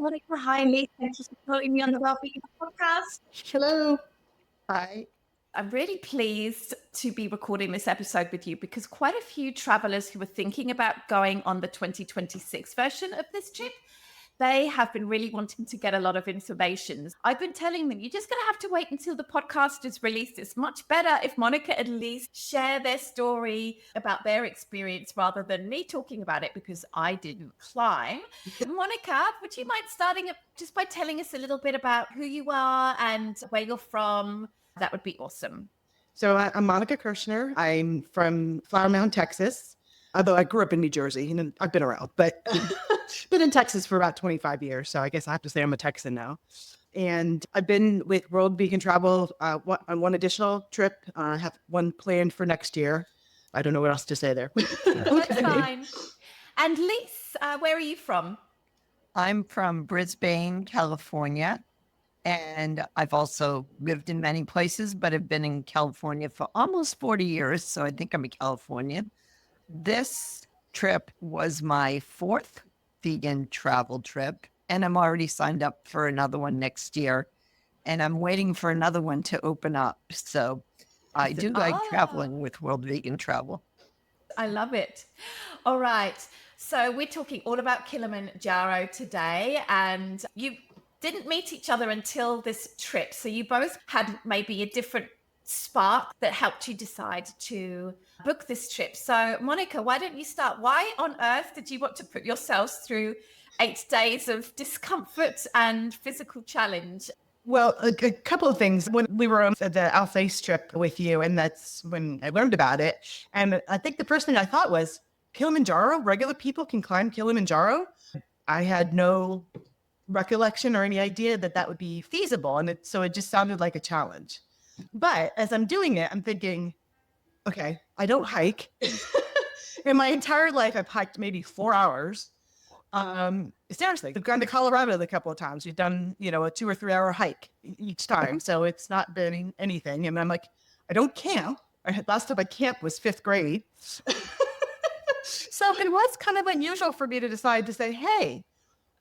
Monica. Hi, Lise. Thanks for supporting me on the Wellbeing Podcast. Hello. Hi. I'm really pleased to be recording this episode with you because quite a few travelers who are thinking about going on the 2026 version of this trip, they have been really wanting to get a lot of information. I've been telling them, you're just going to have to wait until the podcast is released. It's much better if Monica and Lise share their story about their experience rather than me talking about it because I didn't climb. Monica, would you mind starting just by telling us a little bit about who you are and where you're from? That would be awesome. So I'm Monica Kirshner. I'm from Flower Mound, Texas, although I grew up in New Jersey and I've been around, but been in Texas for about 25 years. So I guess I have to say I'm a Texan now. And I've been with World Vegan Travel on one additional trip. I have one planned for next year. I don't know what else to say there. That's fine. And Lise, where are you from? I'm from Brisbane, California. And I've also lived in many places, but I've been in California for almost 40 years. So I think I'm a Californian. This trip was my fourth vegan travel trip, and I'm already signed up for another one next year. And I'm waiting for another one to open up. So I do like traveling with World Vegan Travel. I love it. All right. So we're talking all about Kilimanjaro today, and you didn't meet each other until this trip. So you both had maybe a different spark that helped you decide to book this trip. So Monica, why don't you start? Why on earth did you want to put yourselves through 8 days of discomfort and physical challenge? Well, a couple of things. When we were on the Alsace trip with you, and that's when I learned about it. And I think the first thing I thought was, Kilimanjaro? Regular people can climb Kilimanjaro? I had no recollection or any idea that that would be feasible. And so it just sounded like a challenge. But as I'm doing it, I'm thinking, okay, I don't hike. In my entire life, I've hiked maybe 4 hours. Seriously, I've gone to Colorado a couple of times. We've done, a 2 or 3 hour hike each time. So it's not been anything. And I'm like, I don't camp. Last time I camped was 5th grade. So it was kind of unusual for me to decide to say, hey,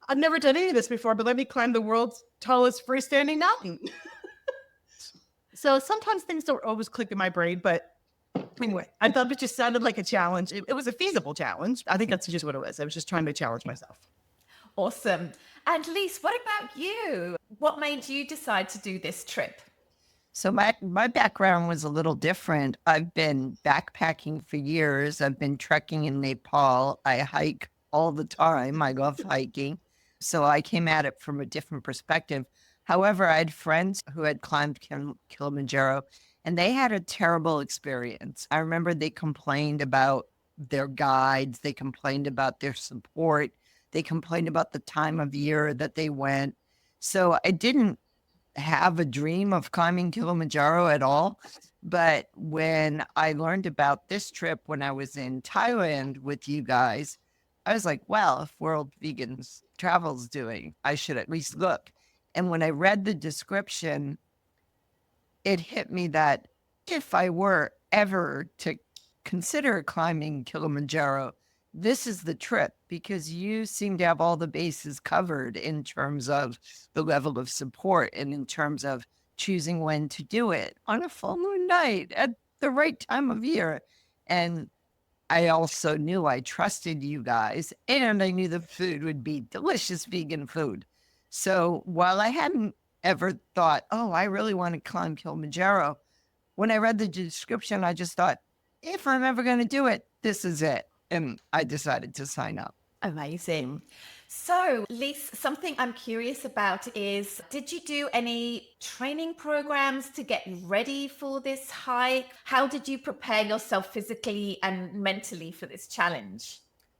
I've never done any of this before, but let me climb the world's tallest freestanding mountain. So sometimes things don't always click in my brain, but anyway, I thought it just sounded like a challenge. It was a feasible challenge. I think that's just what it was. I was just trying to challenge myself. Awesome. And Lise, what about you? What made you decide to do this trip? So my background was a little different. I've been backpacking for years. I've been trekking in Nepal. I hike all the time. I love hiking. So I came at it from a different perspective. However, I had friends who had climbed Kilimanjaro, and they had a terrible experience. I remember they complained about their guides. They complained about their support. They complained about the time of year that they went. So I didn't have a dream of climbing Kilimanjaro at all. But when I learned about this trip when I was in Thailand with you guys, I was like, well, if World Vegans Travel's doing, I should at least look. And when I read the description, it hit me that if I were ever to consider climbing Kilimanjaro, this is the trip, because you seem to have all the bases covered in terms of the level of support and in terms of choosing when to do it on a full moon night at the right time of year. And I also knew I trusted you guys, and I knew the food would be delicious vegan food. So while I hadn't ever thought, oh, I really want to climb Kilimanjaro, when I read the description, I just thought, if I'm ever going to do it, this is it. And I decided to sign up. Amazing. So, Lise, something I'm curious about is, did you do any training programs to get ready for this hike? How did you prepare yourself physically and mentally for this challenge?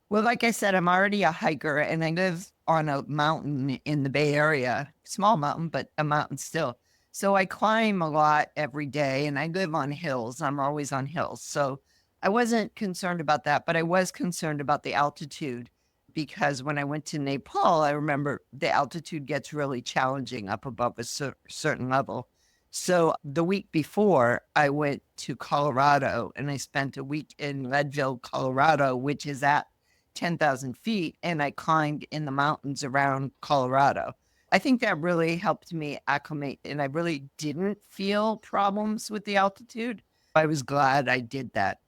Well, like I said, I'm already a hiker, and I live on a mountain in the Bay Area. Small mountain, but a mountain still. So I climb a lot every day, and I live on hills. I'm always on hills. So I wasn't concerned about that, but I was concerned about the altitude, because when I went to Nepal, I remember the altitude gets really challenging up above a certain level. So the week before, I went to Colorado, and I spent a week in Leadville, Colorado, which is at 10,000 feet, and I climbed in the mountains around Colorado. I think that really helped me acclimate, and I really didn't feel problems with the altitude. I was glad I did that.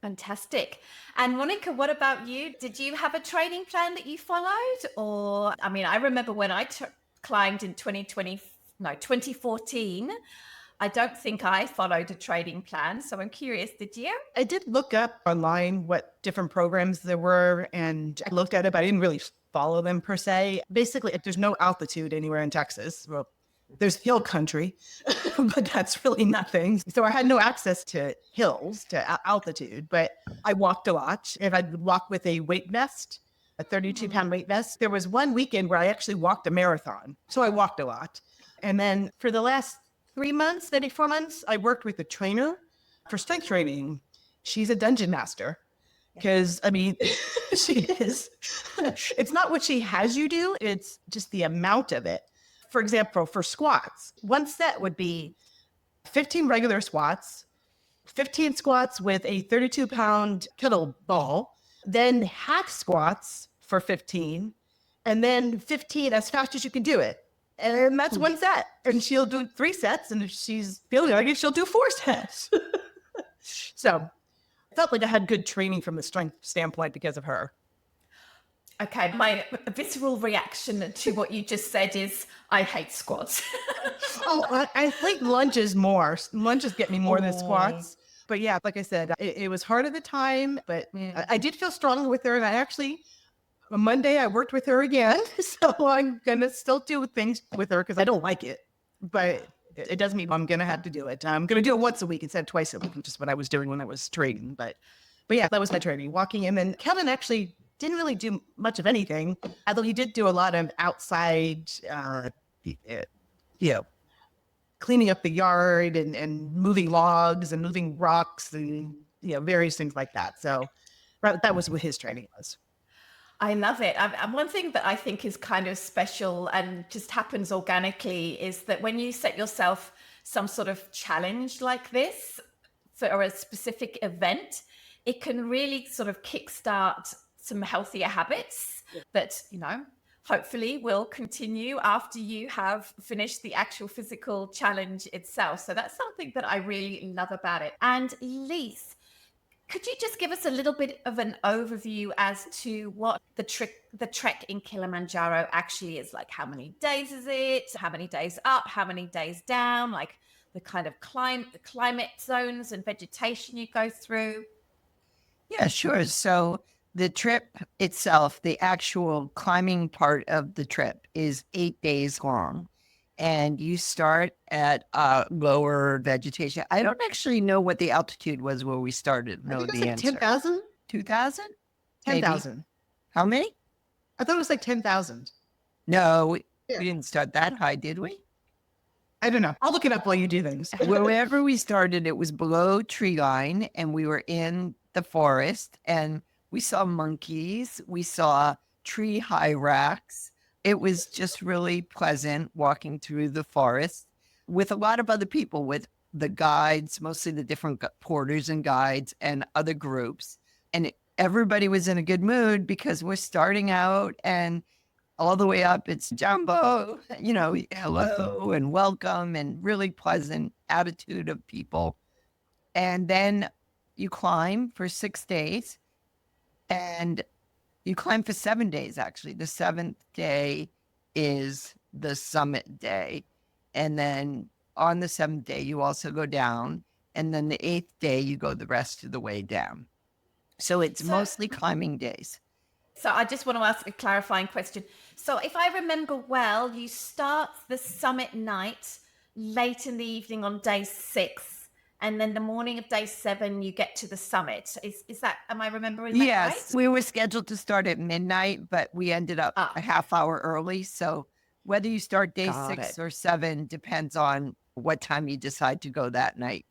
Fantastic. And Monica, what about you? Did you have a training plan that you followed? Or, I mean, I remember when I climbed in 2014, I don't think I followed a training plan. So I'm curious, did you? I did look up online what different programs there were, and I looked at it, but I didn't really follow them per se. Basically, there's no altitude anywhere in Texas. Well, there's hill country, but that's really nothing. So I had no access to hills, to altitude, but I walked a lot. And I'd walk with a weight vest, a 32-pound weight vest. There was one weekend where I actually walked a marathon. So I walked a lot. And then for the last 3 months, maybe 4 months, I worked with a trainer for strength training. She's a dungeon master. Because, I mean, she is. It's not what she has you do. It's just the amount of it. For example, for squats, one set would be 15 regular squats, 15 squats with a 32-pound kettlebell, then hack squats for 15, and then 15 as fast as you can do it. And that's one set. And she'll do 3 sets, and if she's feeling like it, she'll do 4 sets. So I felt like I had good training from the strength standpoint because of her. Okay, my visceral reaction to what you just said is I hate squats. I think lunges more. Lunges get me more than squats. But yeah, like I said, it was hard at the time, but I did feel strongly with her. And I actually, on Monday, I worked with her again. So I'm going to still do things with her because I don't like it. But it doesn't mean I'm going to have to do it. I'm going to do it once a week instead of twice a week, which is what I was doing when I was training. But yeah, that was my training, walking in. And Kevin actually didn't really do much of anything, although he did do a lot of outside, cleaning up the yard and moving logs and moving rocks and, various things like that. So that was what his training was. I love it. And one thing that I think is kind of special and just happens organically is that when you set yourself some sort of challenge like this for a specific event, it can really sort of kickstart some healthier habits that, hopefully will continue after you have finished the actual physical challenge itself. So that's something that I really love about it. And Lise, could you just give us a little bit of an overview as to what the trek in Kilimanjaro actually is like? How many days is it? How many days up? How many days down? Like the kind of climate zones and vegetation you go through? Yeah, sure. So the trip itself, the actual climbing part of the trip is 8 days long. And you start at lower vegetation. I don't actually know what the altitude was where we started. I think it was The like answer. 10,000? 2,000? 10,000. How many? I thought it was like 10,000. No, we Yeah. didn't start that high, did we? I don't know. I'll look it up while you do things. Wherever we started, it was below tree line, and we were in the forest, and we saw monkeys. We saw tree hyrax. It was just really pleasant walking through the forest with a lot of other people, with the guides, mostly the different porters and guides and other groups. And everybody was in a good mood because we're starting out, and all the way up, it's jumbo, hello and welcome and really pleasant attitude of people. And then you climb for 6 days, and you climb for 7 days, actually. The 7th day is the summit day. And then on the 7th day, you also go down. And then the 8th day, you go the rest of the way down. So it's mostly climbing days. So I just want to ask a clarifying question. So if I remember well, you start the summit night late in the evening on day 6. And then the morning of day 7, you get to the summit. Is that, am I remembering that right? Yes, we were scheduled to start at midnight, but we ended up a half hour early. So whether you start day 6 or 7 depends on what time you decide to go that night.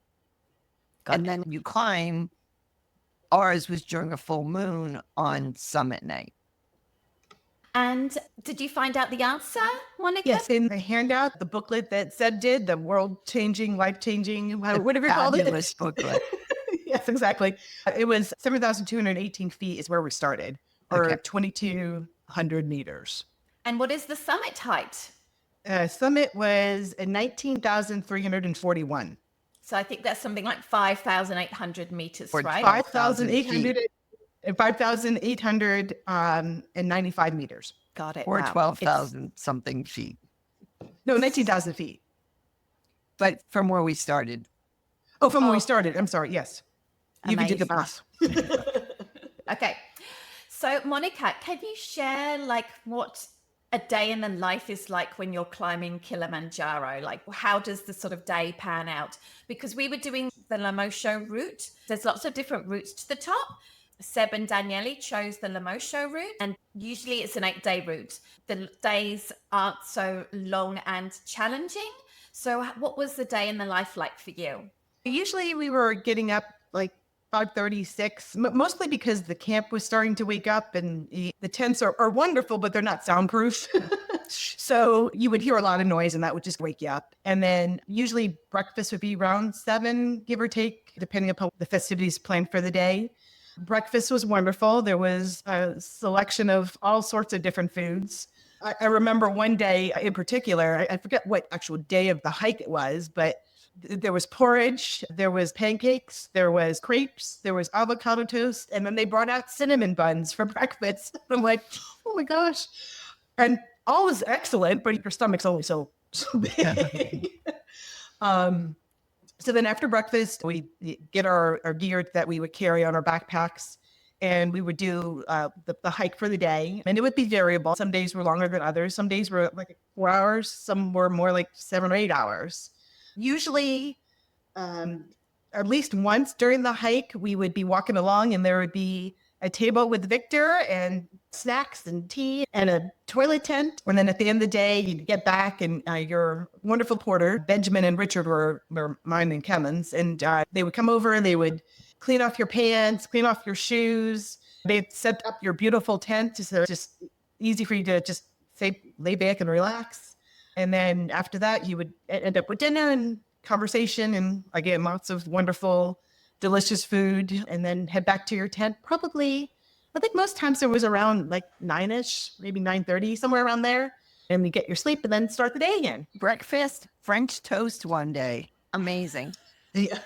And then you climb. Ours was during a full moon on summit night. And did you find out the answer, Monica? Yes, in the handout, the booklet that said the world-changing, life-changing, whatever you called it. Fabulous booklet. Yes, exactly. It was 7,218 feet is where we started. or Okay. 2,200 meters. And what is the summit height? Summit was 19,341. So I think that's something like 5,800 meters, Or right? 5,800 and 5,895 meters. Got it. Or Wow. 12,000 something feet. No, 19,000 feet. But from where we started. Oh, from when we started. I'm sorry. Yes. You can do the Amazing. math. Okay. So Monica, can you share like what a day in the life is like when you're climbing Kilimanjaro? Like how does the sort of day pan out? Because we were doing the Lemosho route. There's lots of different routes to the top. Seb and Daniele chose the Lemosho route, and usually it's an 8-day route. The days aren't so long and challenging. So what was the day in the life like for you? Usually we were getting up like 5:36, mostly because the camp was starting to wake up, and the tents are wonderful, but they're not soundproof. So you would hear a lot of noise and that would just wake you up. And then usually breakfast would be around 7, give or take, depending upon the festivities planned for the day. Breakfast was wonderful. There was a selection of all sorts of different foods. I remember one day in particular, I forget what actual day of the hike it was, but there was porridge, there was pancakes, there was crepes, there was avocado toast, and then they brought out cinnamon buns for breakfast. I'm like, oh my gosh. And all was excellent, but your stomach's only so big. So then after breakfast, we get our gear that we would carry on our backpacks, and we would do the hike for the day. And it would be variable. Some days were longer than others. Some days were like 4 hours. Some were more like 7 or 8 hours. Usually, at least once during the hike, we would be walking along and there would be a table with Victor and snacks and tea and a toilet tent. And then at the end of the day, you'd get back and your wonderful porter, Benjamin and Richard were mine and Kevin's, and they would come over and they would clean off your pants, clean off your shoes. They'd set up your beautiful tent, so it's just easy for you to just lay back and relax. And then after that, you would end up with dinner and conversation and again, lots of wonderful, delicious food, and then head back to your tent. Probably, I think most times it was around like 9-ish, maybe 9:30, somewhere around there. And you get your sleep and then start the day again. Breakfast, French toast one day. Amazing. Yeah.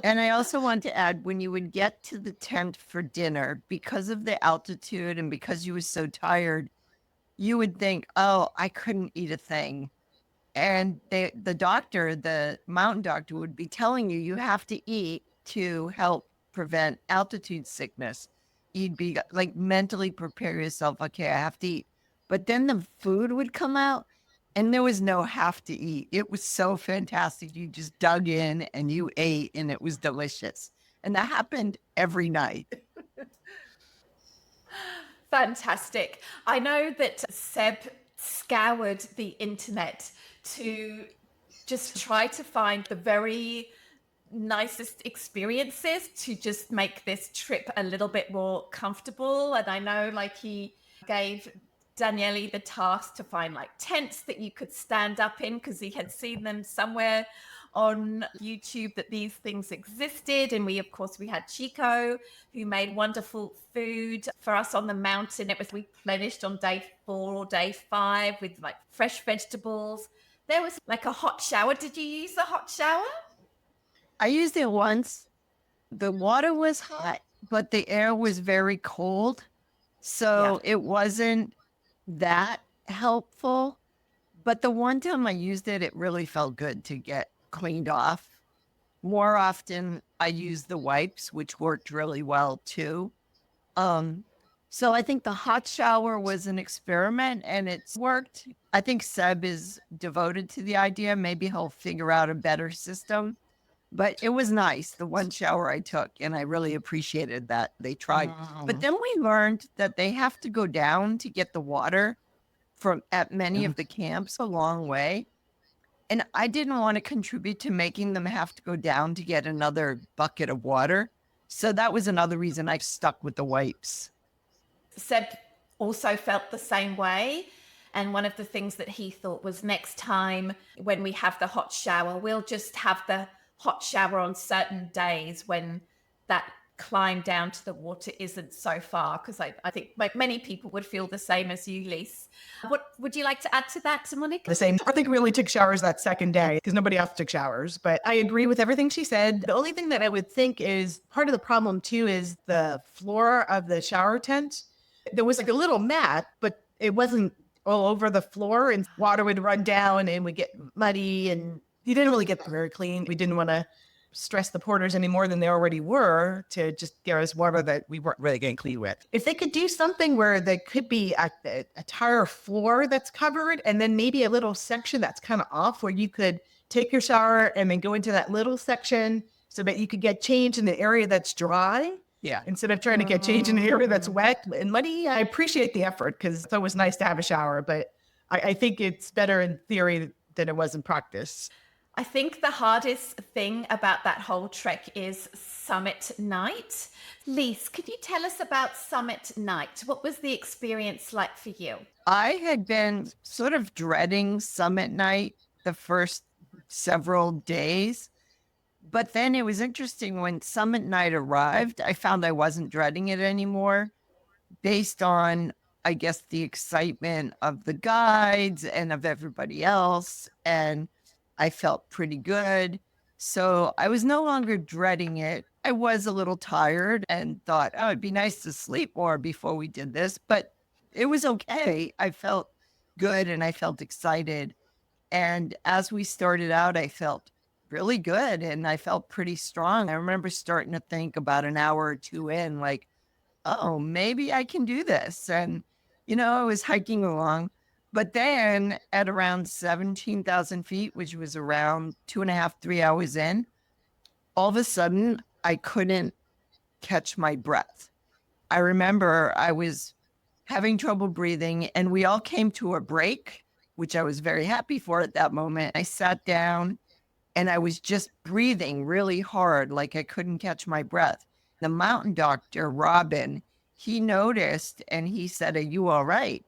And I also want to add, when you would get to the tent for dinner, because of the altitude and because you were so tired, you would think, oh, I couldn't eat a thing. And the doctor, the mountain doctor, would be telling you, you have to eat to help prevent altitude sickness. You'd be like mentally prepare yourself. Okay, I have to eat. But then the food would come out and there was no have to eat. It was so fantastic. You just dug in and you ate and it was delicious. And that happened every night. Fantastic. I know that Seb scoured the internet to just try to find the very nicest experiences to just make this trip a little bit more comfortable. And I know like he gave Daniele the task to find like tents that you could stand up in because he had seen them somewhere on YouTube that these things existed. And we had Chico who made wonderful food for us on the mountain. It was replenished on day 4 or day 5 with like fresh vegetables. There was like a hot shower. Did you use a hot shower? I used it once. The water was hot, but the air was very cold. So it wasn't that helpful. But the one time I used it, it really felt good to get cleaned off. More often, I used the wipes, which worked really well too. So I think the hot shower was an experiment and it's worked. I think Seb is devoted to the idea. Maybe he'll figure out a better system. But it was nice, the one shower I took, and I really appreciated that they tried. Wow. But then we learned that they have to go down to get the water from at many of the camps a long way. And I didn't want to contribute to making them have to go down to get another bucket of water. So that was another reason I stuck with the wipes. Seb also felt the same way. And one of the things that he thought was next time when we have the hot shower, we'll just have the hot shower on certain days when that climb down to the water isn't so far, because I think like many people would feel the same as you, Lise. What would you like to add to that, Monica? The same. I think we only took showers that second day because nobody else took showers. But I agree with everything she said. The only thing that I would think is part of the problem too is the floor of the shower tent. There was like a little mat, but it wasn't all over the floor, and water would run down and would get muddy, and you didn't really get very clean. We didn't want to stress the porters any more than they already were to just give us water that we weren't really getting clean with. If they could do something where there could be a entire floor that's covered and then maybe a little section that's kind of off where you could take your shower and then go into that little section so that you could get changed in the area that's dry. Yeah. Instead of trying to get changed in the area that's wet and muddy. I appreciate the effort because it's always nice to have a shower, but I think it's better in theory than it was in practice. I think the hardest thing about that whole trek is summit night. Lise, could you tell us about summit night? What was the experience like for you? I had been sort of dreading summit night the first several days, but then it was interesting when summit night arrived, I found I wasn't dreading it anymore based on, I guess, the excitement of the guides and of everybody else. And I felt pretty good. So I was no longer dreading it. I was a little tired and thought, oh, it'd be nice to sleep more before we did this, but it was okay. I felt good and I felt excited. And as we started out, I felt really good and I felt pretty strong. I remember starting to think about an hour or two in, like, oh, maybe I can do this. And, I was hiking along. But then at around 17,000 feet, which was around 2.5, 3 hours in, all of a sudden, I couldn't catch my breath. I remember I was having trouble breathing and we all came to a break, which I was very happy for at that moment. I sat down and I was just breathing really hard, like I couldn't catch my breath. The mountain doctor, Robin, he noticed and he said, "Are you all right?"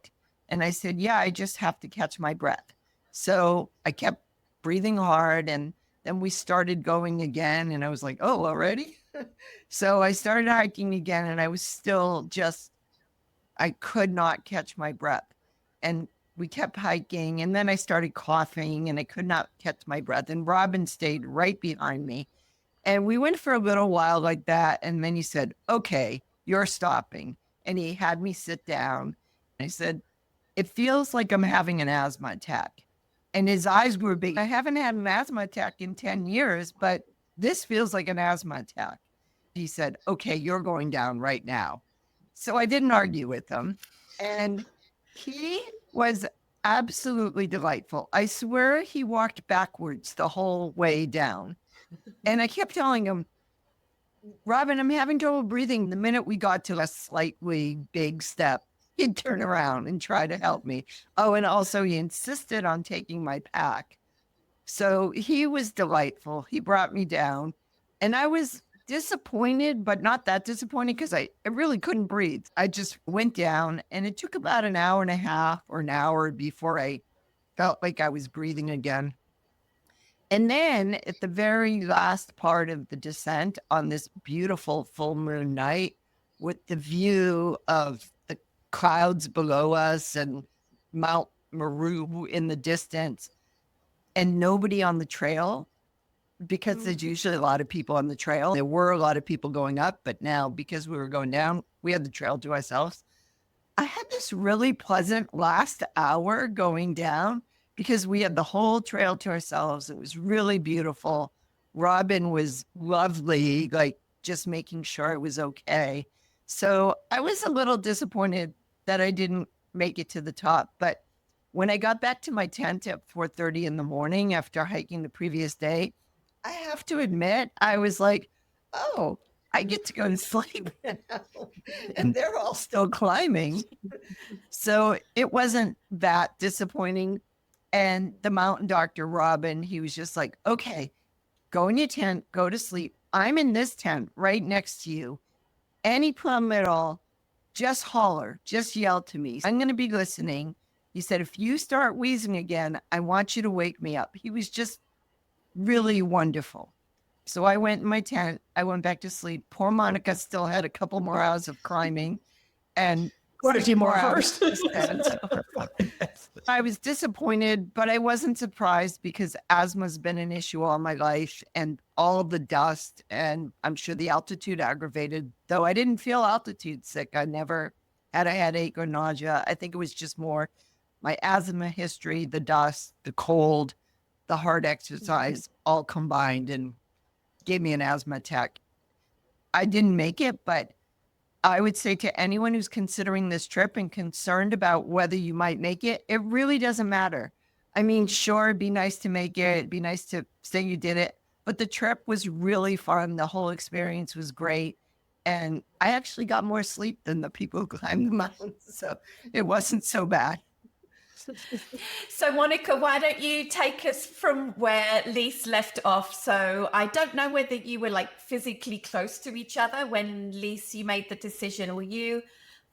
And I said, "Yeah, I just have to catch my breath." So I kept breathing hard and then we started going again. And I was like, oh, already? So I started hiking again and I was still I could not catch my breath. And we kept hiking and then I started coughing and I could not catch my breath. And Robin stayed right behind me. And we went for a little while like that. And then he said, "Okay, you're stopping." And he had me sit down. And I said, "It feels like I'm having an asthma attack." And his eyes were big. I haven't had an asthma attack in 10 years, but this feels like an asthma attack. He said, "Okay, you're going down right now." So I didn't argue with him. And he was absolutely delightful. I swear he walked backwards the whole way down. And I kept telling him, "Robin, I'm having trouble breathing." The minute we got to a slightly big step, he'd turn around and try to help me. Oh, and also he insisted on taking my pack. So he was delightful. He brought me down and I was disappointed, but not that disappointed because I really couldn't breathe. I just went down and it took about an hour and a half or an hour before I felt like I was breathing again. And then at the very last part of the descent on this beautiful full moon night with the view of the clouds below us and Mount Meru in the distance and nobody on the trail, because there's usually a lot of people on the trail. There were a lot of people going up, but now because we were going down, we had the trail to ourselves. I had this really pleasant last hour going down because we had the whole trail to ourselves. It was really beautiful. Robin was lovely, like just making sure it was okay. So I was a little disappointed that I didn't make it to the top. But when I got back to my tent at 4:30 in the morning after hiking the previous day, I have to admit, I was like, oh, I get to go to sleep now. And they're all still climbing. So it wasn't that disappointing. And the mountain doctor, Robin, he was just like, "Okay, go in your tent, go to sleep. I'm in this tent right next to you. Any problem at all, just holler, just yell to me. I'm going to be listening." He said, "If you start wheezing again, I want you to wake me up." He was just really wonderful. So I went in my tent. I went back to sleep. Poor Monica still had a couple more hours of climbing and What if you more hours first? to spend. I was disappointed, but I wasn't surprised because asthma's been an issue all my life and all of the dust. And I'm sure the altitude aggravated, though I didn't feel altitude sick. I never had a headache or nausea. I think it was just more my asthma history, the dust, the cold, the hard exercise all combined and gave me an asthma attack. I didn't make it, but I would say to anyone who's considering this trip and concerned about whether you might make it, it really doesn't matter. I mean, sure, it'd be nice to make it. It'd be nice to say you did it, but the trip was really fun. The whole experience was great. And I actually got more sleep than the people who climbed the mountains. So it wasn't so bad. So, Monica, why don't you take us from where Lise left off? So I don't know whether you were like physically close to each other when Lise, you made the decision. Were you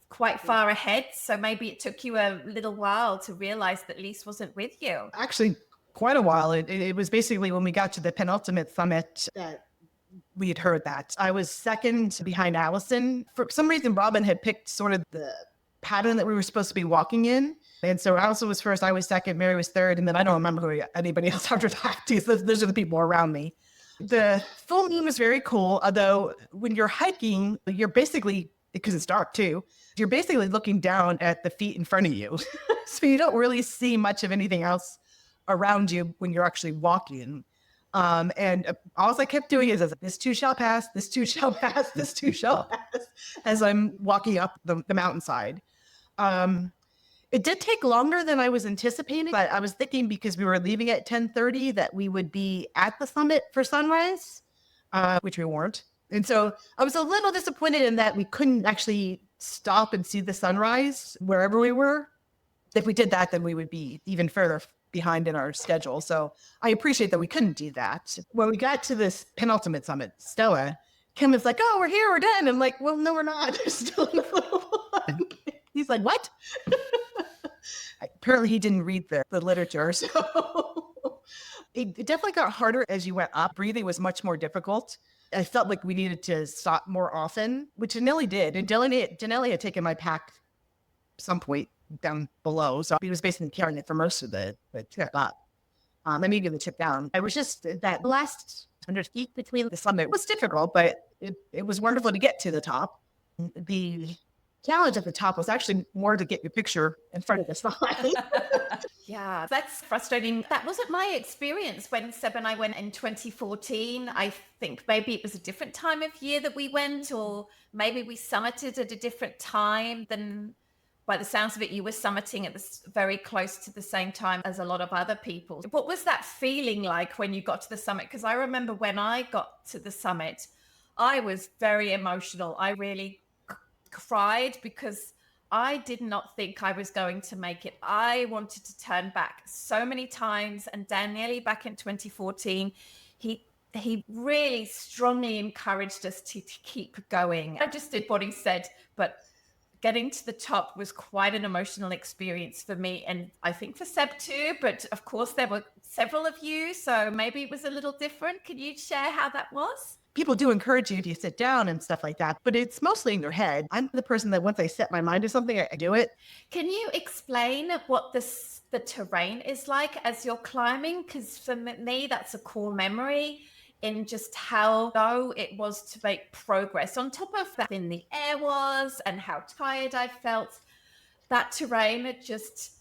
quite far ahead? So maybe it took you a little while to realize that Lise wasn't with you. Actually, quite a while. It was basically when we got to the penultimate summit that we had heard that. I was second behind Allison. For some reason, Robin had picked sort of the pattern that we were supposed to be walking in. And so Allison was first, I was second, Mary was third, and then I don't remember who anybody else after that. Those are the people around me. The full moon was very cool, although when you're hiking, you're basically, because it's dark too, you're basically looking down at the feet in front of you. So you don't really see much of anything else around you when you're actually walking. And all I kept doing is, this too shall pass, this too shall pass, this too shall pass, as I'm walking up the mountainside. It did take longer than I was anticipating, but I was thinking because we were leaving at 10:30 that we would be at the summit for sunrise, which we weren't. And so I was a little disappointed in that we couldn't actually stop and see the sunrise wherever we were. If we did that, then we would be even further behind in our schedule. So I appreciate that we couldn't do that. When we got to this penultimate summit, Stella, Kim was like, "Oh, we're here, we're done." I'm like, "Well, no, we're not. There's still another one." He's like, "What?" Apparently he didn't read the literature. So it definitely got harder as you went up. Breathing was much more difficult. I felt like we needed to stop more often, which Danelli did. And Danelli had taken my pack some point down below. So he was basically carrying it for most of the trip up. And maybe the trip down. I was just that last 100 feet between the summit was difficult, but it was wonderful to get to the top. The challenge at the top was actually more to get your picture in front of the sign. Yeah, that's frustrating. That wasn't my experience when Seb and I went in 2014. I think maybe it was a different time of year that we went, or maybe we summited at a different time than, by the sounds of it, you were summiting at this very close to the same time as a lot of other people. What was that feeling like when you got to the summit? Because I remember when I got to the summit, I was very emotional. I really cried because I did not think I was going to make it. I wanted to turn back so many times. And Daniele, back in 2014, he really strongly encouraged us to keep going. I just did what he said, but getting to the top was quite an emotional experience for me, and I think for Seb too. But of course, there were several of you, so maybe it was a little different. Could you share how that was? People do encourage you to sit down and stuff like that, but it's mostly in your head. I'm the person that once I set my mind to something, I do it. Can you explain what the terrain is like as you're climbing? Because for me, that's a core memory in just how low it was to make progress. On top of that, thin the air was and how tired I felt, that terrain had just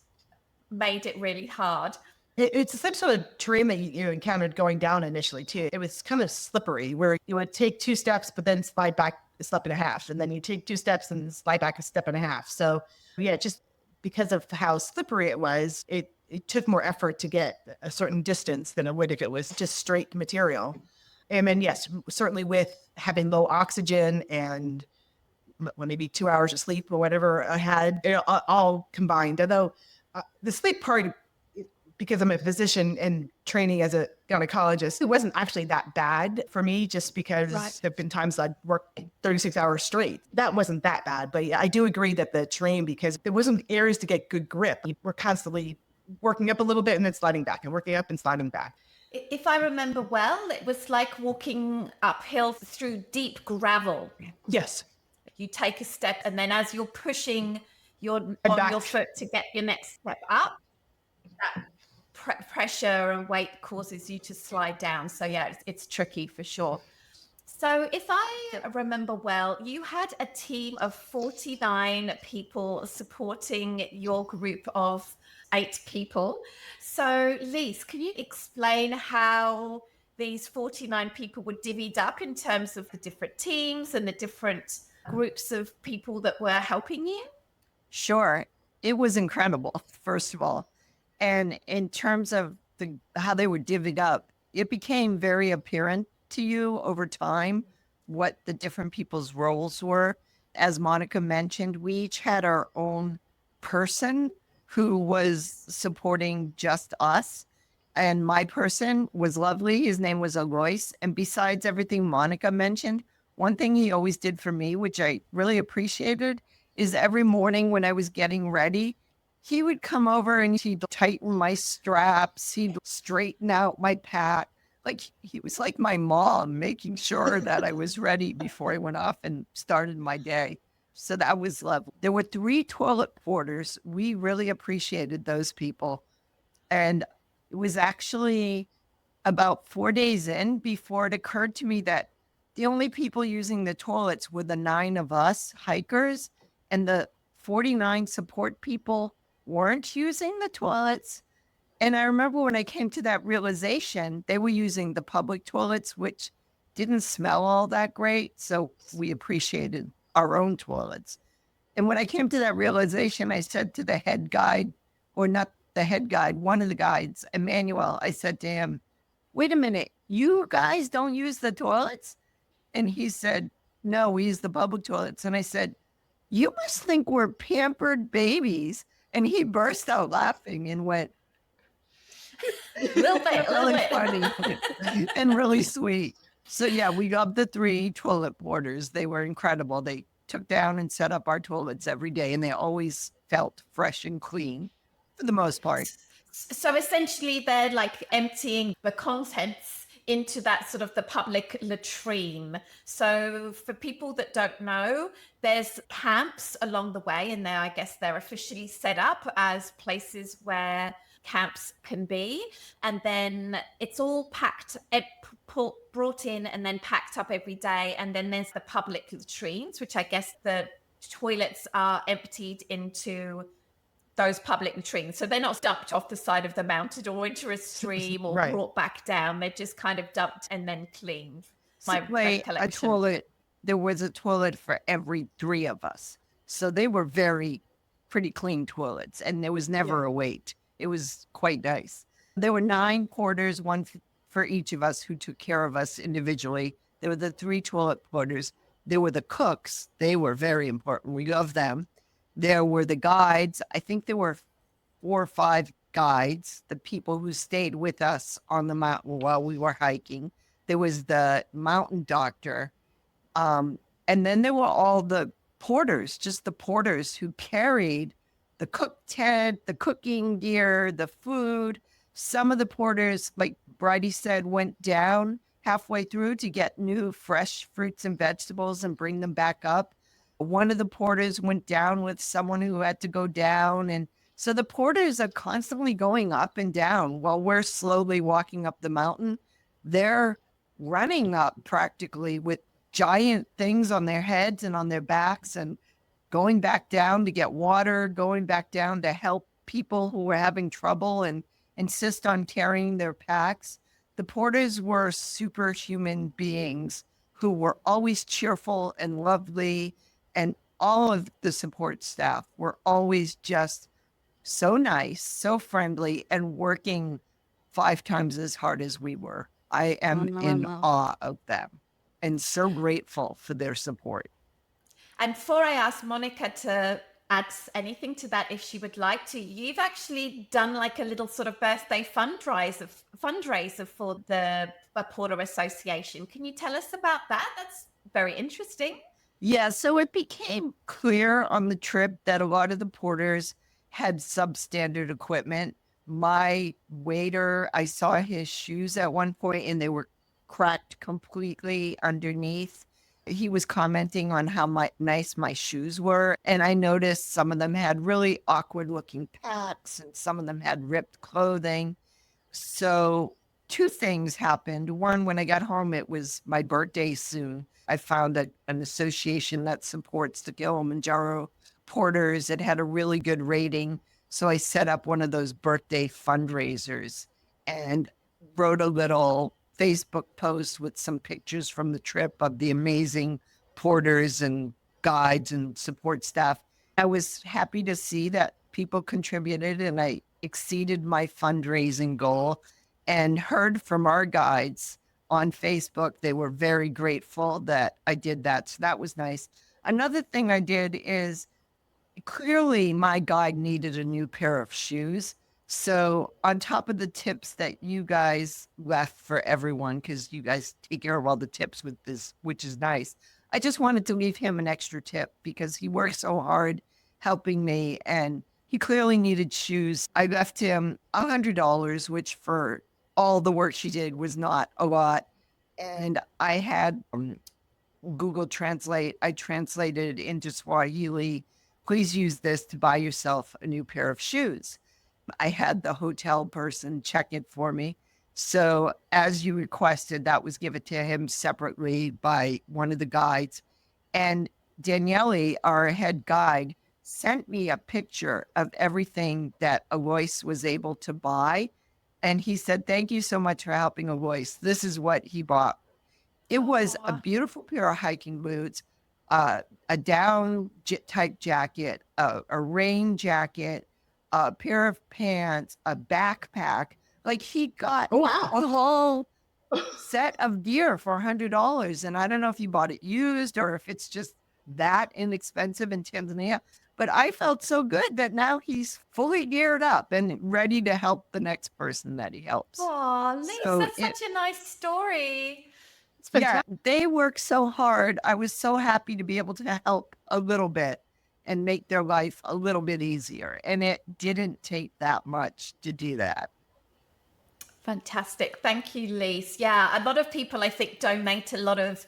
made it really hard. It's the same sort of terrain that you encountered going down initially too. It was kind of slippery where you would take 2 steps, but then slide back a step and a half. And then you take 2 steps and slide back a step and a half. So yeah, just because of how slippery it was, it took more effort to get a certain distance than it would if it was just straight material. And then yes, certainly with having low oxygen and maybe 2 hours of sleep or whatever I had, all combined. Although the sleep part, because I'm a physician and training as a gynecologist, it wasn't actually that bad for me just because there have been times I'd work 36 hours straight. That wasn't that bad. But yeah, I do agree that the terrain, because there wasn't areas to get good grip. We're constantly working up a little bit and then sliding back and working up and sliding back. If I remember well, it was like walking uphill through deep gravel. Yes. You take a step, and then as you're pushing your back. foot to get your next step up, that pressure and weight causes you to slide down. So yeah, it's tricky for sure. So if I remember well, you had a team of 49 people supporting your group of 8 people. So Lise, can you explain how these 49 people were divvied up in terms of the different teams and the different groups of people that were helping you? Sure. It was incredible, first of all. And in terms of how they were divvied up, it became very apparent to you over time what the different people's roles were. As Monica mentioned, we each had our own person who was supporting just us. And my person was lovely. His name was Alois. And besides everything Monica mentioned, one thing he always did for me, which I really appreciated, is every morning when I was getting ready, he would come over and he'd tighten my straps. He'd straighten out my pack. Like he was like my mom, making sure that I was ready before I went off and started my day. So that was lovely. There were 3 toilet porters. We really appreciated those people. And it was actually about 4 days in before it occurred to me that the only people using the toilets were the 9 of us hikers, and the 49 support people weren't using the toilets. And I remember when I came to that realization, they were using the public toilets, which didn't smell all that great. So we appreciated our own toilets. And when I came to that realization, I said to the head guide, or not the head guide, one of the guides, Emmanuel, I said to him, wait a minute, you guys don't use the toilets? And he said, no, we use the public toilets. And I said, you must think we're pampered babies. And he burst out laughing and went, really funny and really sweet. So yeah, we got the 3 toilet porters. They were incredible. They took down and set up our toilets every day, and they always felt fresh and clean for the most part. So essentially they're like emptying the contents into that sort of the public latrine. So for people that don't know, there's camps along the way, and I guess they're officially set up as places where camps can be. And then it's all packed, brought in and then packed up every day. And then there's the public latrines, which I guess the toilets are emptied into those public latrines. So they're not dumped off the side of the mountain or into a stream or brought back down. They're just kind of dumped and then cleaned. My recollection. There was a toilet for every 3 of us. So they were pretty clean toilets, and there was never a wait. It was quite nice. There were 9 porters, one for each of us, who took care of us individually. There were the 3 toilet porters. There were the cooks. They were very important. We loved them. There were the guides. I think there were 4 or 5 guides, the people who stayed with us on the mountain while we were hiking. There was the mountain doctor. And then there were all the porters, just the porters who carried the cook tent, the cooking gear, the food. Some of the porters, like Bridie said, went down halfway through to get new fresh fruits and vegetables and bring them back up. One of the porters went down with someone who had to go down. And so the porters are constantly going up and down while we're slowly walking up the mountain. They're running up practically with giant things on their heads and on their backs, and going back down to get water, going back down to help people who were having trouble and insist on carrying their packs. The porters were superhuman beings who were always cheerful and lovely, and all of the support staff were always just so nice, so friendly, and working 5 times as hard as we were. I am in awe of them and so grateful for their support. And before I ask Monica to add anything to that, if she would like to, you've actually done like a little sort of birthday fundraiser for the Porter Association. Can you tell us about that? That's very interesting. Yeah, so it became clear on the trip that a lot of the porters had substandard equipment. My waiter, I saw his shoes at one point and they were cracked completely underneath. He was commenting on how nice my shoes were. And I noticed some of them had really awkward looking packs and some of them had ripped clothing. So two things happened. One, when I got home, it was my birthday soon. I found an association that supports the Kilimanjaro porters. It had a really good rating. So I set up one of those birthday fundraisers and wrote a little Facebook post with some pictures from the trip of the amazing porters and guides and support staff. I was happy to see that people contributed and I exceeded my fundraising goal and heard from our guides on Facebook. They were very grateful that I did that. So that was nice. Another thing I did is clearly my guide needed a new pair of shoes. So on top of the tips that you guys left for everyone, because you guys take care of all the tips with this, which is nice, I just wanted to leave him an extra tip because he worked so hard helping me and he clearly needed shoes. I left him $100, which for all the work she did was not a lot. And I had Google Translate. I translated into Swahili. Please use this to buy yourself a new pair of shoes. I had the hotel person check it for me. So as you requested, that was given to him separately by one of the guides. And Daniele, our head guide, sent me a picture of everything that Alois was able to buy. And he said, thank you so much for helping Alois. This is what he bought. It was a beautiful pair of hiking boots, a down type jacket, a rain jacket, a pair of pants, a backpack. Like he got a whole set of gear for $100. And I don't know if he bought it used or if it's just that inexpensive in Tanzania. But I felt so good that now he's fully geared up and ready to help the next person that he helps. Oh, Lise, So that's such a nice story. Yeah, they work so hard. I was so happy to be able to help a little bit and make their life a little bit easier. And it didn't take that much to do that. Fantastic. Thank you, Lise. Yeah, a lot of people, I think, donate a lot of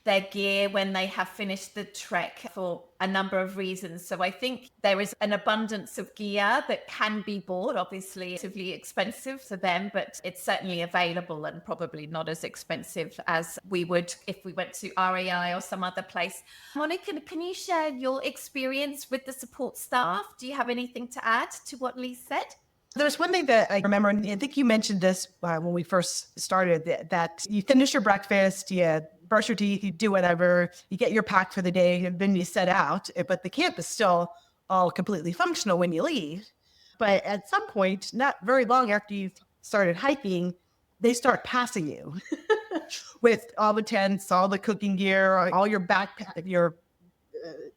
their gear when they have finished the trek for a number of reasons. So I think there is an abundance of gear that can be bought, obviously relatively expensive for them, but it's certainly available and probably not as expensive as we would if we went to REI or some other place. Monica, can you share your experience with the support staff? Do you have anything to add to what Lise said? There's one thing that I remember, and I think you mentioned this when we first started, that you finish your breakfast, you brush your teeth, you do whatever, you get your pack for the day, and then you set out. But the camp is still all completely functional when you leave. But at some point, not very long after you've started hiking, they start passing you with all the tents, all the cooking gear, all your backpack, your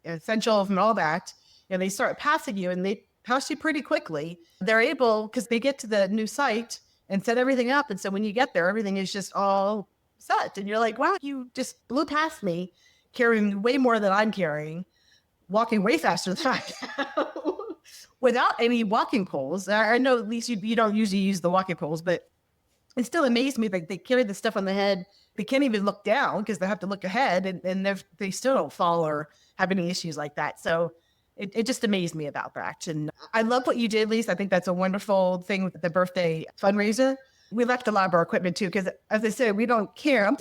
essentials and all that. And they start passing you and they pass you pretty quickly. They're able, because they get to the new site and set everything up. And so when you get there, everything is just all set. And you're like, wow, you just blew past me, carrying way more than I'm carrying, walking way faster than I am, without any walking poles. I know at least you don't usually use the walking poles, but it still amazed me that they carry the stuff on the head. They can't even look down because they have to look ahead, and they still don't fall or have any issues like that. So it just amazed me about that. And I love what you did, Lise. I think that's a wonderful thing with the birthday fundraiser. We left a lot of our equipment too, because as I said, we don't camp.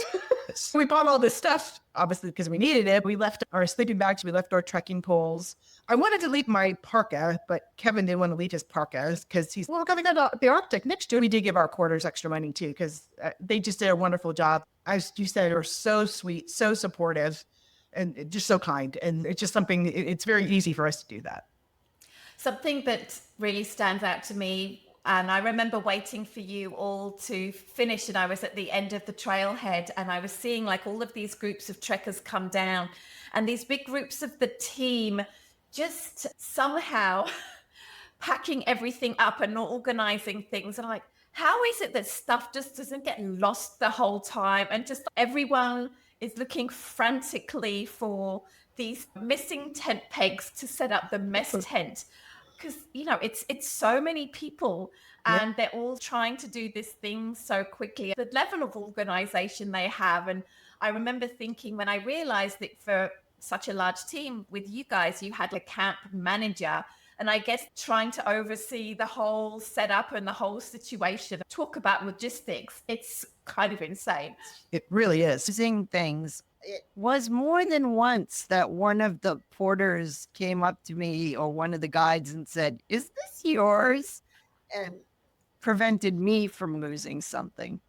So we bought all this stuff, obviously, because we needed it. We left our sleeping bags. We left our trekking poles. I wanted to leave my parka, but Kevin didn't want to leave his parka because he's, well, we're going to go to the Arctic next year. We did give our quarters extra money too, because they just did a wonderful job. As you said, they were so sweet, so supportive, and just so kind. And it's just something, it's very easy for us to do that. Something that really stands out to me, and I remember waiting for you all to finish, and I was at the end of the trailhead, and I was seeing like all of these groups of trekkers come down, and these big groups of the team just somehow packing everything up and not organizing things. And I'm like, how is it that stuff just doesn't get lost the whole time? And just everyone is looking frantically for these missing tent pegs to set up the mess tent. because, it's so many people and they're all trying to do this thing so quickly. The level of organization they have. And I remember thinking when I realized that for such a large team with you guys, you had a camp manager, and I guess trying to oversee the whole setup and the whole situation. Talk about logistics. It's kind of insane. It really is. Using things. It was more than once that one of the porters came up to me or one of the guides and said, "Is this yours?" And prevented me from losing something.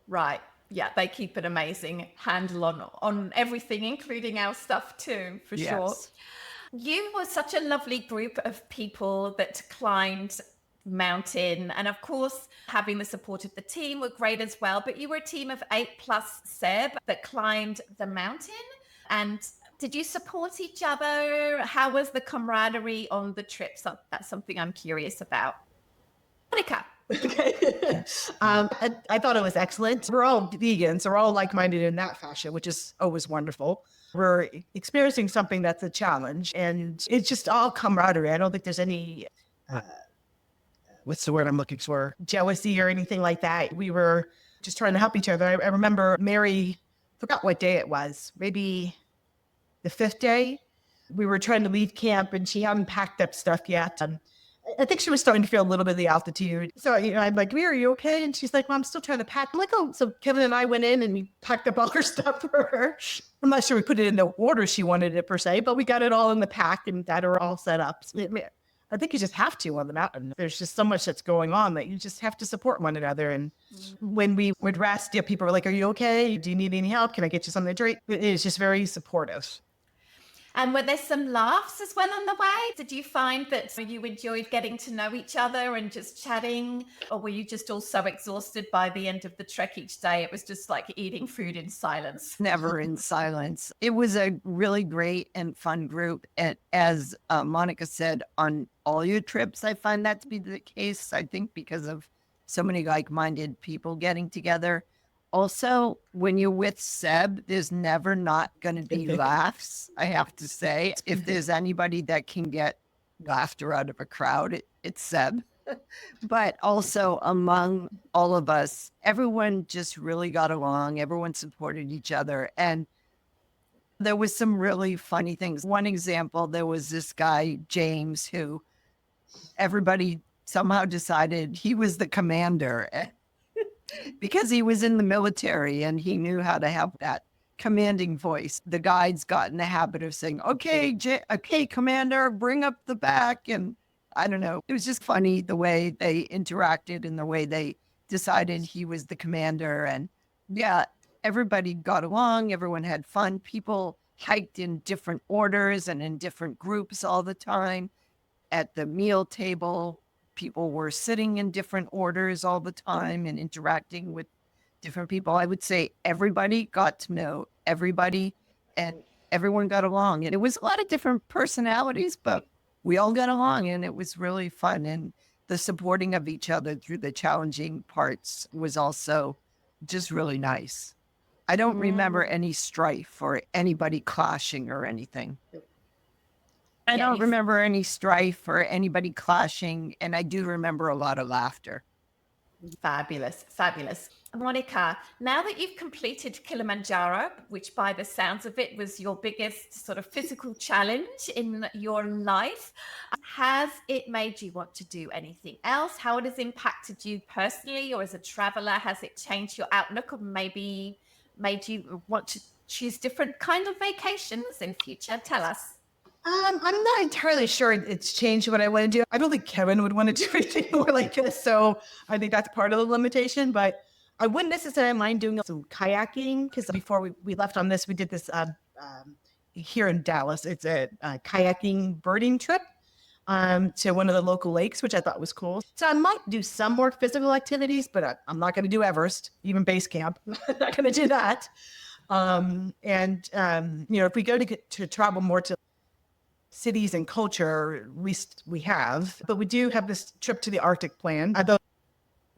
Right. Yeah, they keep an amazing handle on everything, including our stuff too, for sure. You were such a lovely group of people that climbed mountain, and of course having the support of the team were great as well, but you were a team of 8 plus Seb that climbed the mountain. And did you support each other? How was the camaraderie on the trip? So that's something I'm curious about. Monica. Okay. I thought it was excellent. We're all vegans, so we're all like-minded in that fashion, which is always wonderful. We're experiencing something that's a challenge, and it's just all camaraderie. I don't think there's any, what's the word I'm looking for? Jealousy or anything like that. We were just trying to help each other. I remember Mary, forgot what day it was, maybe the 5th day. We were trying to leave camp, and she hadn't packed up stuff yet. I think she was starting to feel a little bit of the altitude. So, I'm like, Mary, are you okay? And she's like, well, I'm still trying to pack. I'm like, oh, so Kevin and I went in and we packed up all her stuff for her. I'm not sure we put it in the order she wanted it per se, but we got it all in the pack and got her all set up. So, I think you just have to on the mountain. There's just so much that's going on that you just have to support one another. And when we would rest, people were like, are you okay? Do you need any help? Can I get you something to drink? It is just very supportive. And were there some laughs as well on the way? Did you find that you enjoyed getting to know each other and just chatting? Or were you just all so exhausted by the end of the trek each day? It was just like eating food in silence. Never in silence. It was a really great and fun group. And as Monica said, on all your trips, I find that to be the case, I think, because of so many like-minded people getting together. Also, when you're with Seb, there's never not going to be laughs, I have to say. If there's anybody that can get laughter out of a crowd, it's Seb. But also among all of us, everyone just really got along. Everyone supported each other. And there was some really funny things. One example, there was this guy, James, who everybody somehow decided he was the commander. Because he was in the military and he knew how to have that commanding voice. The guides got in the habit of saying, okay, commander, bring up the back. And I don't know. It was just funny the way they interacted and the way they decided he was the commander. And yeah, everybody got along. Everyone had fun. People hiked in different orders and in different groups all the time. At the meal table, people were sitting in different orders all the time and interacting with different people. I would say everybody got to know everybody and everyone got along. And it was a lot of different personalities, but we all got along and it was really fun. And the supporting of each other through the challenging parts was also just really nice. I don't remember any strife or anybody clashing or anything. I don't remember any strife or anybody clashing, and I do remember a lot of laughter. Fabulous, fabulous. Monica, now that you've completed Kilimanjaro, which by the sounds of it was your biggest sort of physical challenge in your life, has it made you want to do anything else? How it has impacted you personally or as a traveler? Has it changed your outlook or maybe made you want to choose different kind of vacations in future? Tell us. I'm not entirely sure it's changed what I want to do. I don't think Kevin would want to do anything more like this. So I think that's part of the limitation, but I wouldn't necessarily mind doing some kayaking because before we left on this, we did this here in Dallas. It's a kayaking birding trip to one of the local lakes, which I thought was cool. So I might do some more physical activities, but I'm not going to do Everest, even base camp. I'm not going to do that. If we go to travel more to cities and culture, at least we have. But we do have this trip to the Arctic planned. Although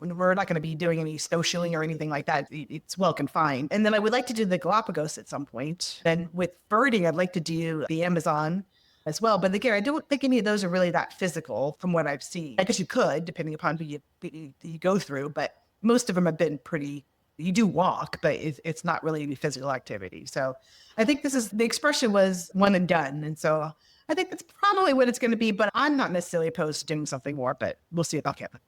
we're not going to be doing any snowshoeing or anything like that. It's well confined. And then I would like to do the Galapagos at some point. And with birding, I'd like to do the Amazon. as well. But again, I don't think any of those are really that physical from what I've seen. I guess you could, depending upon who you go through, but most of them have been pretty, you do walk, but it's not really any physical activity. So I think the expression was one and done. And so I think that's probably what it's going to be, but I'm not necessarily opposed to doing something more, but we'll see about Kevin.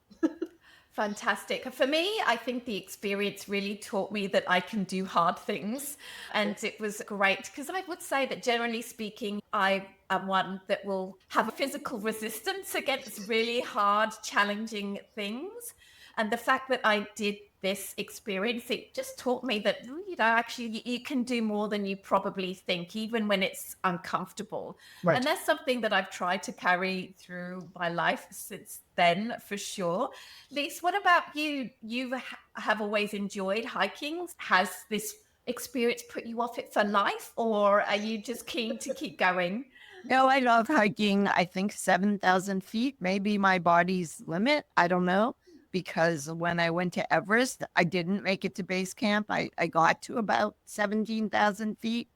Fantastic. For me, I think the experience really taught me that I can do hard things. And it was great because I would say that generally speaking, I am one that will have a physical resistance against really hard, challenging things. And the fact that I did this experience, it just taught me that, actually you can do more than you probably think, even when it's uncomfortable. Right. And that's something that I've tried to carry through my life since then, for sure. Lise, what about you? You have always enjoyed hiking. Has this experience put you off it for life, or are you just keen to keep going? No, I love hiking. I think 7,000 feet may be my body's limit. I don't know. Because when I went to Everest, I didn't make it to base camp. I got to about 17,000 feet.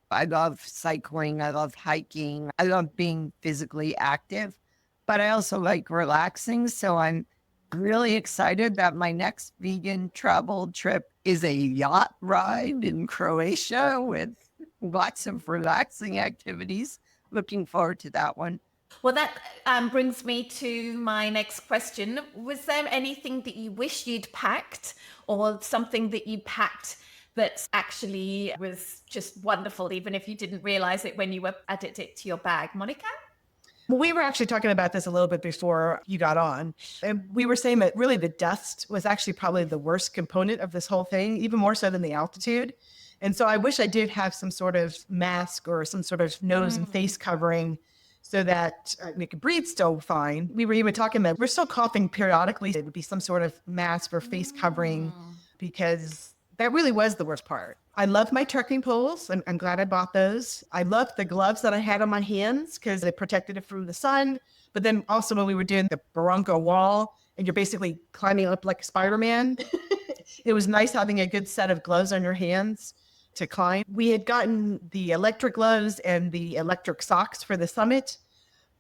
I love cycling. I love hiking. I love being physically active, but I also like relaxing. So I'm really excited that my next vegan travel trip is a yacht ride in Croatia with lots of relaxing activities. Looking forward to that one. Well, that brings me to my next question. Was there anything that you wish you'd packed, or something that you packed that actually was just wonderful, even if you didn't realize it when you were added it to your bag? Monica? Well, we were actually talking about this a little bit before you got on. And we were saying that really the dust was actually probably the worst component of this whole thing, even more so than the altitude. And so I wish I did have some sort of mask or some sort of nose and face covering so that we could breathe still fine. We were even talking about, we're still coughing periodically. It would be some sort of mask or face covering, because that really was the worst part. I love my trekking poles. I'm glad I bought those. I loved the gloves that I had on my hands because they protected it from the sun. But then also when we were doing the Barranco wall and you're basically climbing up like Spider-Man, it was nice having a good set of gloves on your hands to climb. We had gotten the electric gloves and the electric socks for the summit.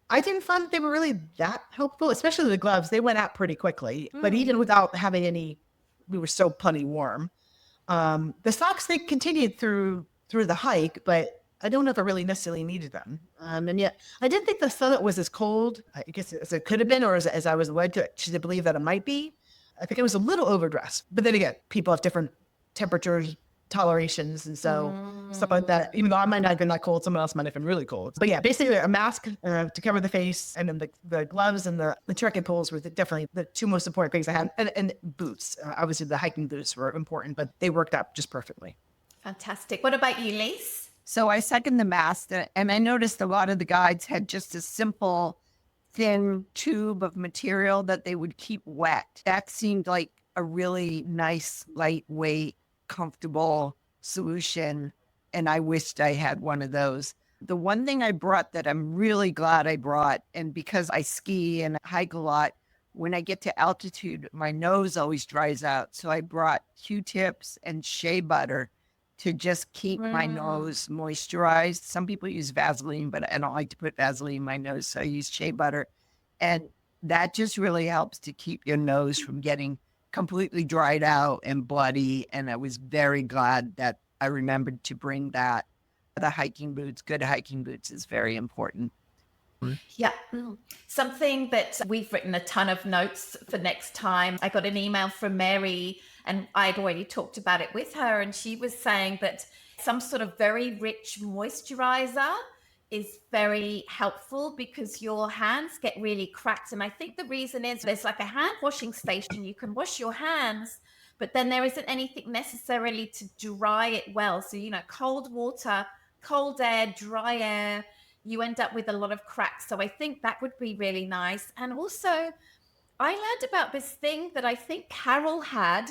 I didn't find they were really that helpful, especially the gloves. They went out pretty quickly, but even without having any, we were still plenty warm. The socks, they continued through the hike, but I don't know if I really necessarily needed them. And yet I didn't think the summit was as cold, I guess, as it could have been, or as I was led to believe that it might be. I think it was a little overdressed. But then again, people have different temperatures, tolerations, and so stuff like that. Even though I might not have been that cold, someone else might have been really cold. But yeah, basically a mask to cover the face, and then the gloves and the trekking poles were definitely the two most important things I had. And boots. Obviously the hiking boots were important, but they worked out just perfectly. Fantastic. What about you, Lise? So I second the mask, and I noticed a lot of the guides had just a simple thin tube of material that they would keep wet. That seemed like a really nice, lightweight, comfortable solution, and I wished I had one of those. The one thing I brought that I'm really glad I brought, and because I ski and hike a lot, when I get to altitude, my nose always dries out. So I brought Q-tips and shea butter to just keep my nose moisturized. Some people use Vaseline, but I don't like to put Vaseline in my nose, so I use shea butter. And that just really helps to keep your nose from getting completely dried out and bloody. And I was very glad that I remembered to bring that. The hiking boots, good hiking boots is very important. Yeah. Something that we've written a ton of notes for next time. I got an email from Mary, and I'd already talked about it with her, and she was saying that some sort of very rich moisturizer is very helpful because your hands get really cracked. And I think the reason is there's like a hand washing station. You can wash your hands, but then there isn't anything necessarily to dry it well. So, cold water, cold air, dry air, you end up with a lot of cracks. So I think that would be really nice. And also, I learned about this thing that I think Carol had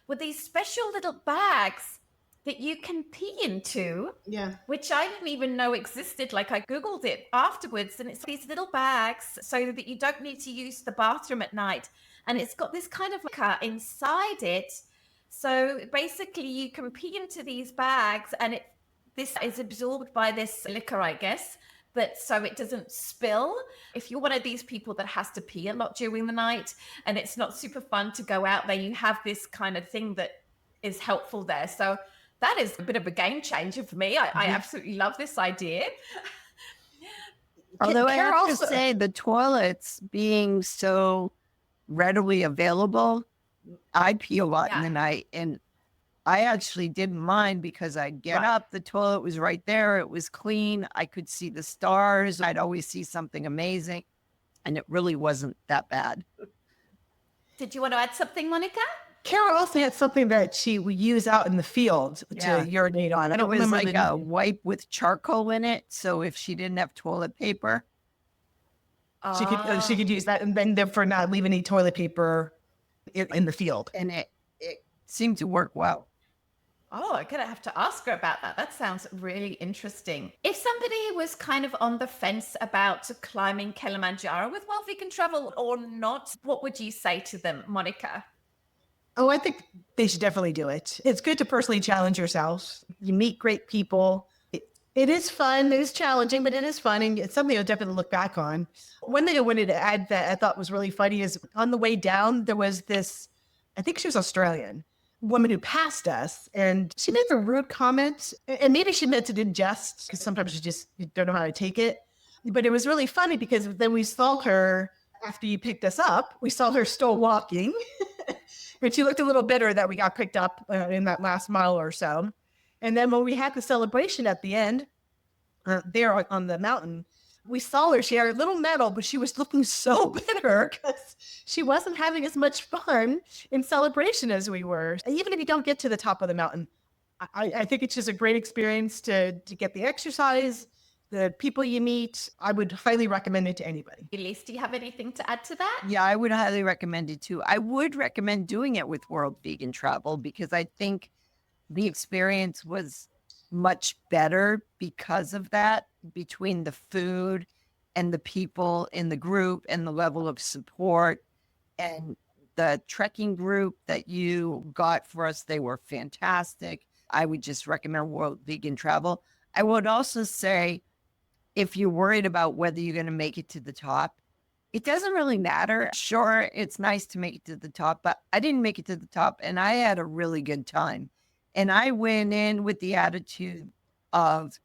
with these special little bags that you can pee into, which I didn't even know existed. Like, I Googled it afterwards, and it's these little bags so that you don't need to use the bathroom at night. And it's got this kind of liquor inside it. So basically you can pee into these bags, and this is absorbed by this liquor, I guess. but so it doesn't spill. If you're one of these people that has to pee a lot during the night and it's not super fun to go out there, you have this kind of thing that is helpful there. So that is a bit of a game changer for me. I absolutely love this idea. Although I Kara have also- to say, the toilets being so readily available, I pee a lot in the night, and I actually didn't mind because I'd get up, the toilet was right there, it was clean, I could see the stars, I'd always see something amazing, and it really wasn't that bad. Did you want to add something, Monica? Kara also had something that she would use out in the field Yeah. to urinate on. I It don't was remember like the a wipe with charcoal in it, so if she didn't have toilet paper, she could use that, and then for not leaving any toilet paper in the field. and it seemed to work well. Oh, I'm going to have to ask her about that. That sounds really interesting. If somebody was kind of on the fence about climbing Kilimanjaro with Wild Vegan Travel or not, what would you say to them, Monica? Oh, I think they should definitely do it. It's good to personally challenge yourself. You meet great people. It is fun. It is challenging, but it is fun, and it's something you'll definitely look back on. One thing I wanted to add that I thought was really funny is on the way down, there was this, I think she was Australian, woman who passed us, and she made a rude comment, and maybe she meant it in jest, because sometimes you don't know how to take it. But it was really funny because then we saw her, after you picked us up, we saw her still walking. But she looked a little bitter that we got picked up in that last mile or so. And then when we had the celebration at the end, there on the mountain, we saw her. She had a little medal, but she was looking so bitter because she wasn't having as much fun in celebration as we were. And even if you don't get to the top of the mountain, I think it's just a great experience to get the exercise, the people you meet. I would highly recommend it to anybody. Elise, do you have anything to add to that? Yeah, I would highly recommend it too. I would recommend doing it with World Vegan Travel because I think the experience was much better because of that, between the food and the people in the group and the level of support and the trekking group that you got for us. They were fantastic. I would just recommend World Vegan Travel. I would also say, if you're worried about whether you're going to make it to the top, it doesn't really matter. Sure, it's nice to make it to the top, but I didn't make it to the top and I had a really good time. And I went in with the attitude of,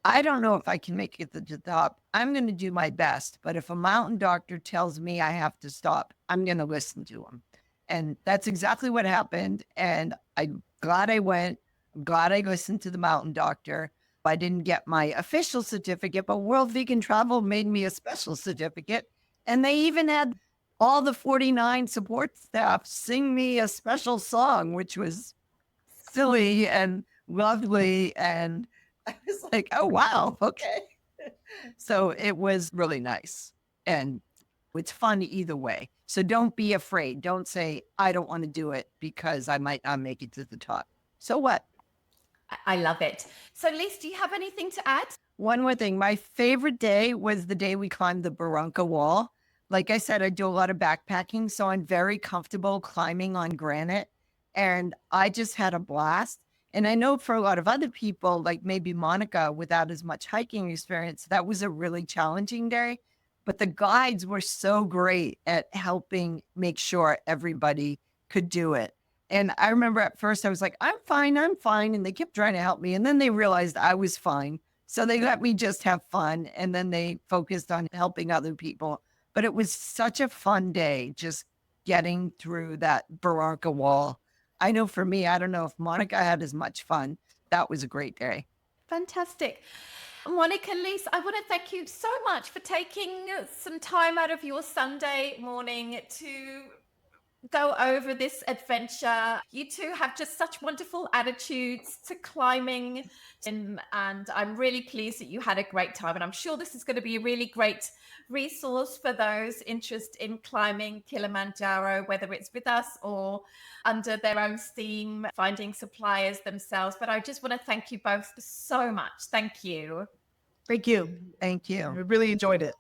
I don't know if I can make it to the top. I'm going to do my best. But if a mountain doctor tells me I have to stop, I'm going to listen to him. And that's exactly what happened. And I'm glad I went. I'm glad I listened to the mountain doctor. I didn't get my official certificate, but World Vegan Travel made me a special certificate. And they even had all the 49 support staff sing me a special song, which was silly and lovely. And I was like, oh, wow. Okay. So it was really nice. And it's fun either way. So don't be afraid. Don't say, I don't want to do it because I might not make it to the top. So what? I love it. So, Lise, do you have anything to add? One more thing. My favorite day was the day we climbed the Barranca Wall. Like I said, I do a lot of backpacking, so I'm very comfortable climbing on granite. And I just had a blast. And I know for a lot of other people, like maybe Monica, without as much hiking experience, that was a really challenging day. But the guides were so great at helping make sure everybody could do it. And I remember at first I was like, I'm fine. And they kept trying to help me. And then they realized I was fine. So they let me just have fun. And then they focused on helping other people. But it was such a fun day, just getting through that Barranca Wall. I know for me, I don't know if Monica had as much fun. That was a great day. Fantastic. Monica, Lise, I want to thank you so much for taking some time out of your Sunday morning to go over this adventure. You two have just such wonderful attitudes to climbing, and I'm really pleased that you had a great time. And I'm sure this is going to be a really great resource for those interested in climbing Kilimanjaro, whether it's with us or under their own steam, finding suppliers themselves. But I just want to thank you both so much. Thank you. Thank you. Thank I you. really enjoyed it.